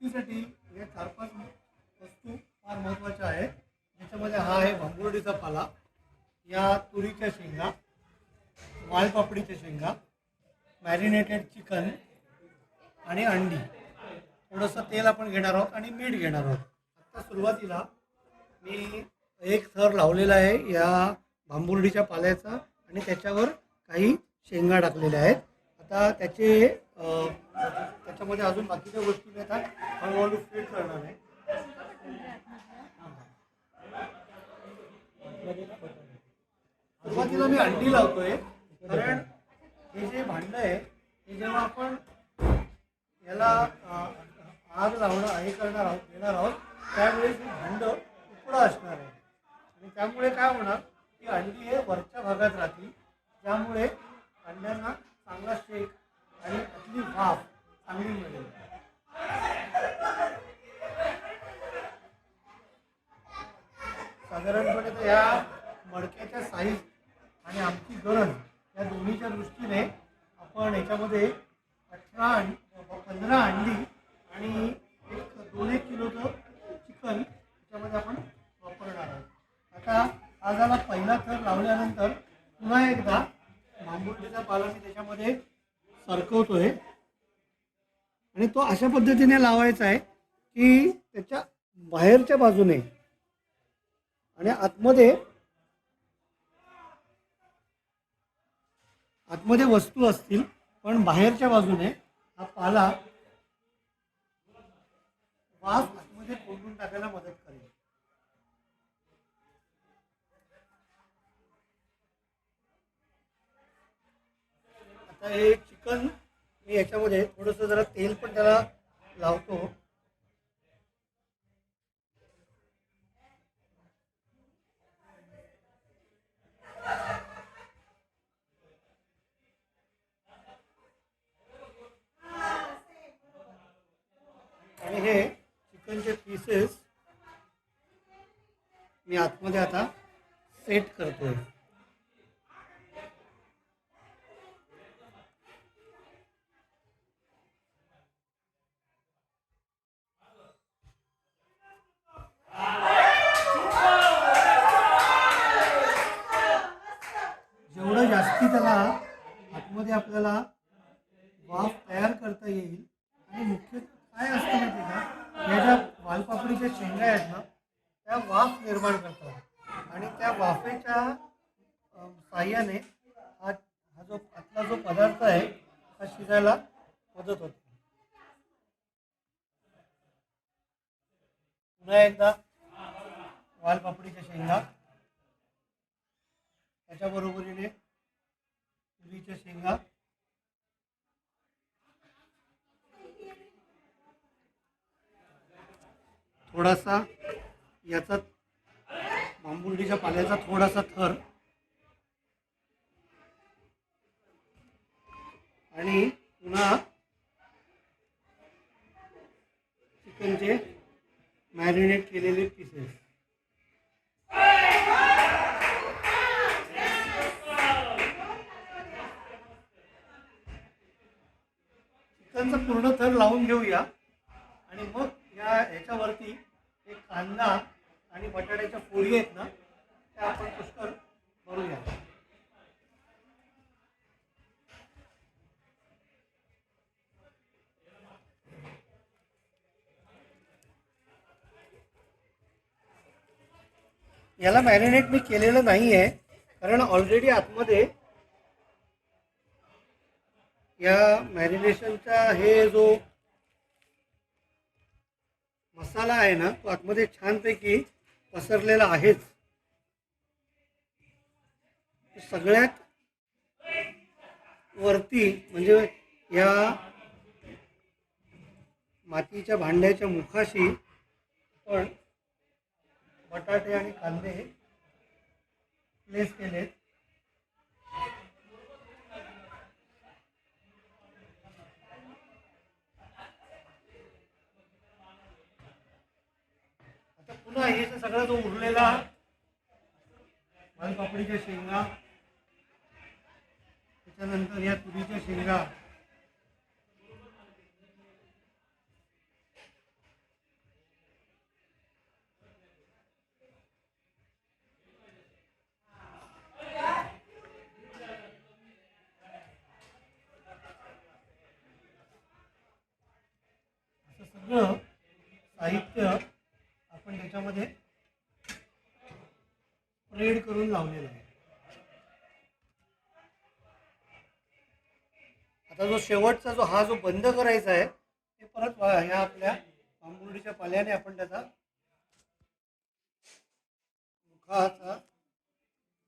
सुट्टीसाठी या 4-5 वस्तू फार महत्त्वाच्या आहेत. ज्याच्यामध्ये हा आहे भांबुर्डीचा पाला, या तुरीच्या शेंगा, वालपापडीच्या शेंगा, मॅरिनेटेड चिकन आणि अंडी. थोडंसं तेल आपण घेणार आहोत आणि मीठ घेणार आहोत. आत्ता सुरुवातीला मी एक थर लावलेला आहे या भांबुर्डीच्या पाल्याचा आणि त्याच्यावर काही शेंगा टाकलेल्या आहेत. आता त्याच्यामध्ये अजून बाकीच्या गोष्टी मी आता हळूहळू फिट करणार आहे. सुरुवातीला मी अंडी लावतोय, कारण हे जे भांडं आहे हे जेव्हा आपण याला आग लावणं हे करणार आहोत देणार आहोत त्यावेळेस हे भांडं उकळं असणार आहे आणि त्यामुळे काय होणार की अंडी हे वरच्या भागात राहतील, ज्यामुळे अंड्यांना चांगला शेक आणि त्यातली वाफ चांगली मिळेल. साधारणपणे तर या मडक्याच्या साईज आणि आमची गरज या दोन्हीच्या दृष्टीने आपण याच्यामध्ये 15 अंडी आणि एक 2-1 किलोचं चिकन याच्यामध्ये आपण वापरणार आहोत. आता हा झाला पहिला थर लावल्यानंतर पुन्हा एकदा भांबुर्डीचा पाला मी त्याच्यामध्ये सरकवतोय आणि तो अशा पद्धतीने लावायचा आहे की त्याच्या बाहेरच्या बाजूने आणि आतमध्ये वस्तू असतील, पण बाहेरच्या बाजूने हा पाला वाफ आतमध्ये कोंडून टाकायला मदत करेल. आता हे चिकन मी याच्यामध्ये थोडंसं जरा तेल पण त्याला लावतो. आणि हे चिकनचे पीसेस मी आतमध्ये आता सेट करतोय. जेवढं जास्ती त्याला आतमध्ये आपल्याला वाफ तयार करता येईल आणि मुख्य काय असतं माहिती का, या ज्या वालपापडीच्या शेंगा आहेत ना त्या वाफ निर्माण करतात आणि त्या वाफेच्या साह्याने हा जो आतला जो पदार्थ आहे हा शिजायला मदत होते. पुन्हा एकदा वालपापडीच्या शेंगा, त्याच्या बरोबरीने तुरीच्या शेंगा, थोडासा याचा भांबुर्डीच्या पाल्याचा थोडासा थर आणि पुन्हा चिकनचे मॅरिनेट केलेले पीसेस. चिकनचा पूर्ण थर लावून घेऊया आणि मग ह्याच्यावरती एक कांदा आणि बटाट्याच्या फोडी आहेत ना त्या आपण पुष्कळ भरूया. याला मॅरिनेट मी केलेलं नाही आहे, कारण ऑलरेडी आतमध्ये या मॅरिनेशनचा हे जो मसाला आहे ना तो आतमध्ये छानपैकी पसरलेला आहेच. सगळ्यात वरती म्हणजे या मातीच्या भांड्याच्या मुखाशी आपण बटाटे आणि कांदे प्लेस केलेत. आता पुन्हा हे सगळा जो उरलेला वालपापडीच्या शेंगा, त्याच्यानंतर या तुरीच्या शेंगा, स्प्रेड करून लावलेला आहे. आता जो शेवटचा हा जो बंद करायचा आहे ते परत ह्या आपल्या भांबुर्डीच्या पाल्याने आपण त्याचा मुखाचा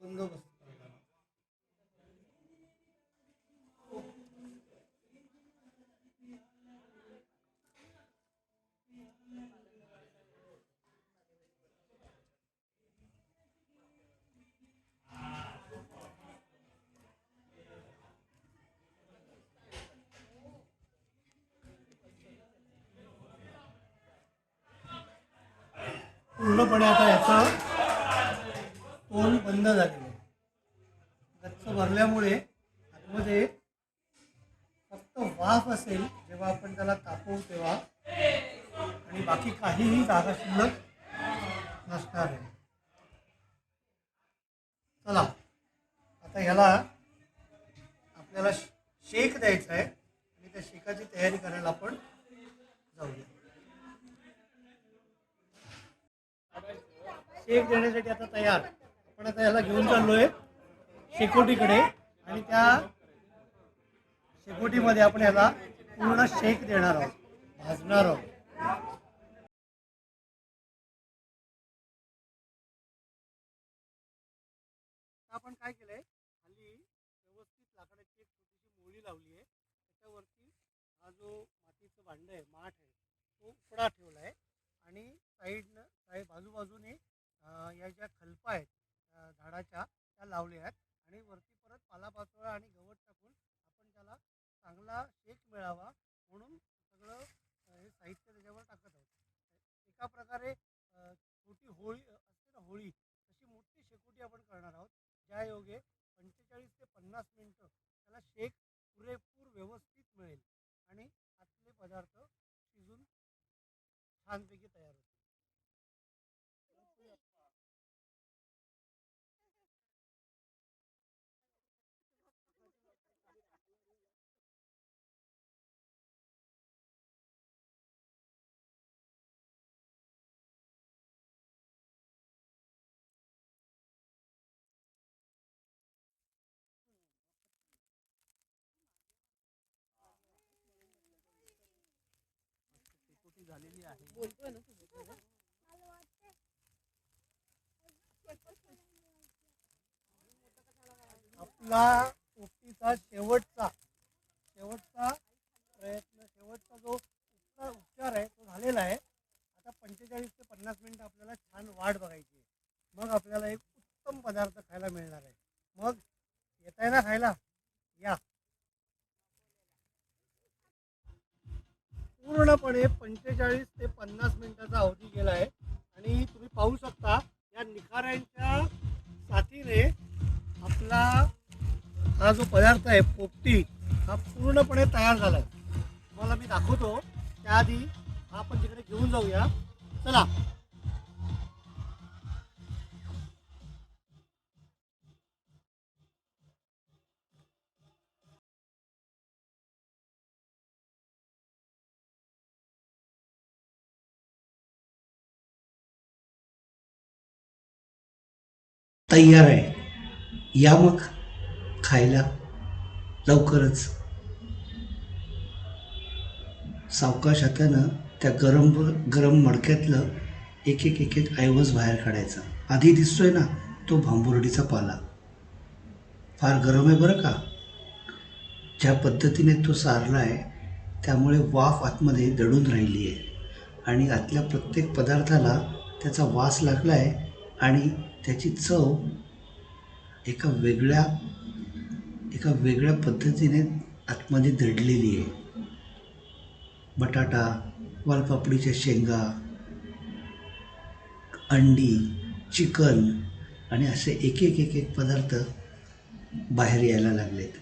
बंदोबस्त करणार. पूर्णपणे आता याचा तोंड बंद झालेलं आहे. गच्च भरल्यामुळे आतमध्ये फक्त वाफ असेल जेव्हा आपण त्याला तापवू तेव्हा, आणि बाकी काहीही जागा शिल्लक नसणार आहे. चला आता ह्याला आपल्याला शेक द्यायचा आहे आणि त्या शेकाची तयारी करायला आपण जाऊया. शेक देण्यासाठी आता तयार आपण आता याला घेऊन चाललोय शेकोटीकडे, आणि त्या शेकोटीमध्ये आपण याला पूर्ण शेक देणार आहोत, भाजणार आहोत. आपण काय केलंय, खाली व्यवस्थित लाकडाची एक छोटीशी मोळी लावली आहे. त्याच्यावरती हा जो मातीचं भांड आहे, माठ आहे, तो उकडा ठेवला आहे, आणि साईडनं बाजूबाजूने या ज्या खलपा आहेत झाडाच्या त्या लावल्या आहेत, आणि वरती परत पालापाचोळा आणि गवत टाकून आपण त्याला चांगला शेक मिळावा म्हणून सगळं हे साहित्य त्याच्यावर टाकत आहोत. एका प्रकारे छोटी होळी असते ना, होळी तशी मोठी शेकोटी आपण करणार आहोत, ज्या योगे 45 ते 50 मिनटं त्याला शेक पुरेपूर व्यवस्थित मिळेल आणि आतले पदार्थ शिजून छानपैकी तयार होतील. शेकोटी झालेली आहे. बोलतोय ना आपला पोपटीचा शेवटचा प्रयत्न, शेवटचा जो उपचार आहे तो झालेला आहे. आता 45 ते 50 मिनिट आपल्याला छान वाट बघायची आहे. मग आपल्याला एक उत्तम पदार्थ खायला मिळणार आहे. मग येत आहे ना खायला, या. पूर्णपणे 45 ते 50 मिनिटाचा अवधी गेला आहे, आणि तुम्ही पाहू शकता या निखाऱ्यांच्या साथीने आपला हा जो पदार्थ आहे पोपटी हा पूर्णपणे तयार झाला आहे. तुम्हाला मी दाखवतो, त्याआधी हा आपण तिकडे घेऊन जाऊया. चला. तयार आहे, या मग खायला लवकरच. सावकाश हातानं त्या गरम गरम मडक्यातलं एक एक एक एक ऐवज बाहेर काढायचा. आधी दिसतोय ना तो भांबुर्डीचा पाला, फार गरम आहे बरं का. ज्या पद्धतीने तो सारला आहे त्यामुळे वाफ आतमध्ये दडून राहिली आहे, आणि आतल्या प्रत्येक पदार्थाला त्याचा वास लागला आहे, आणि त्याची चव एका वेगळ्या पद्धतीने आतमध्ये दडलेली आहे. बटाटा, वालपापडीच्या शेंगा, अंडी, चिकन, आणि असे एक एक एक एक पदार्थ बाहेर यायला लागलेत.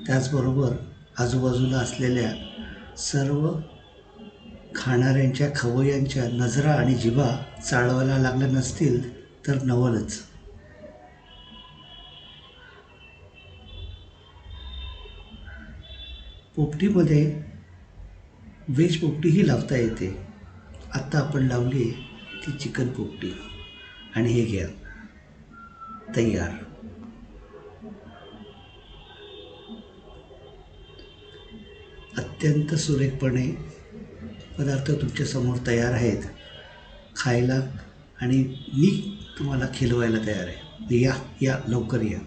त्याचबरोबर आजूबाजूला असलेल्या सर्व खाणाऱ्यांच्या खवय्यांच्या नजरा आणि जिभा चाळवायला लागल्या नसतील तर नवलच. पोपटीमध्ये व्हेज पोपटीही लावता येते. आत्ता आपण लावली ती चिकन पोपटी, आणि हे घ्या तयार. अत्यंत सुरेखपणे पदार्थ तुमच्यासमोर तयार आहेत खायला, आणि मी तुम्हाला खिलवायला तयार आहे. या लवकर या.